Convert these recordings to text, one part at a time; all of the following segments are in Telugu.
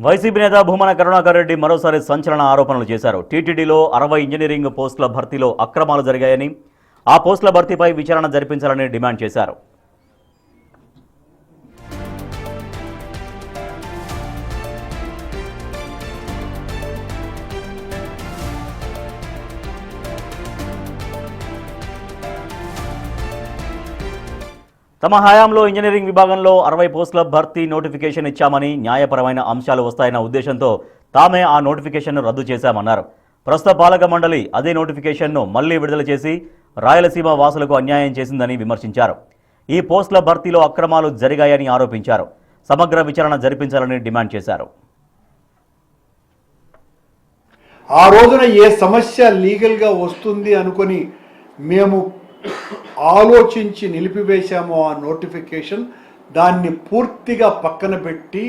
వైసీపీ నేత భూమన కరుణాకర్ రెడ్డి మరోసారి సంచలన ఆరోపణలు చేశారు. టీటీడీలో 60 ఇంజనీరింగ్ పోస్టుల భర్తీలో అక్రమాలు జరిగాయని, ఆ పోస్టుల భర్తీపై విచారణ జరిపించాలని డిమాండ్ చేశారు. తమ హయాంలో ఇంజనీరింగ్ విభాగంలో 60 పోస్టుల భర్తీ నోటిఫికేషన్ ఇచ్చామని, న్యాయపరమైన అంశాలు వస్తాయన్న ఉద్దేశంతో తామే ఆ నోటిఫికేషన్ను రద్దు చేశామన్నారు. ప్రస్తుత పాలక మండలి అదే నోటిఫికేషన్ను మళ్లీ విడుదల చేసి రాయలసీమ వాసులకు అన్యాయం చేసిందని విమర్శించారు. ఈ పోస్టుల భర్తీలో అక్రమాలు జరిగాయని ఆరోపించారు. సమగ్ర విచారణ జరిపించాలని డిమాండ్ చేశారు. ఆ రోజున ఏ సమస్య లీగల్గా వస్తుంది అనుకొని మేము ఆలోచించి నిలిపివేశామో ఆ నోటిఫికేషన్, దాన్ని పూర్తిగా పక్కన పెట్టి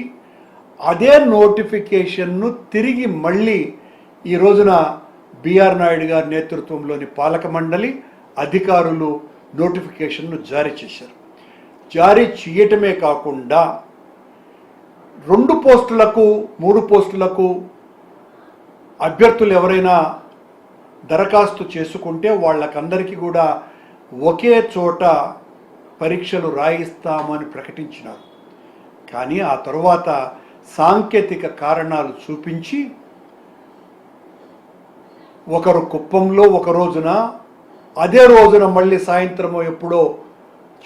అదే నోటిఫికేషన్ను తిరిగి మళ్ళీ ఈ రోజున బిఆర్ నాయుడు గారి నేతృత్వంలోని పాలక మండలి అధికారులు నోటిఫికేషన్ను జారీ చేశారు. జారీ చేయటమే కాకుండా 2 పోస్టులకు 3 పోస్టులకు అభ్యర్థులు ఎవరైనా దరఖాస్తు చేసుకుంటే వాళ్ళకందరికీ కూడా ఒకే చోట పరీక్షలు రాయిస్తామని ప్రకటించినారు. కానీ ఆ తరువాత సాంకేతిక కారణాలు చూపించి ఒకరు కుప్పంలో ఒక రోజున, అదే రోజున మళ్ళీ సాయంత్రమో ఎప్పుడో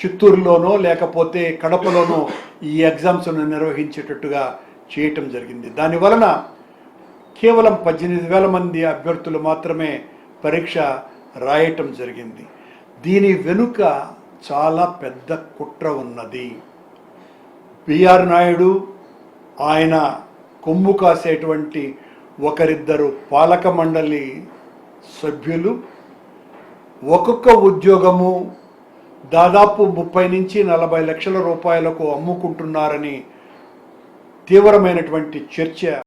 చిత్తూరులోనో లేకపోతే కడపలోనో ఈ ఎగ్జామ్స్ను నిర్వహించేటట్టుగా చేయటం జరిగింది. దానివలన కేవలం 18,000 మంది అభ్యర్థులు మాత్రమే పరీక్ష రాయటం జరిగింది. దీని వెనుక చాలా పెద్ద కుట్ర ఉన్నది. బిఆర్ నాయుడు, ఆయన కొమ్ము కాసేటువంటి ఒకరిద్దరు పాలక మండలి సభ్యులు ఒక్కొక్క ఉద్యోగము దాదాపు 30 నుంచి 40 లక్షల రూపాయలకు అమ్ముకుంటున్నారని తీవ్రమైనటువంటి చర్చ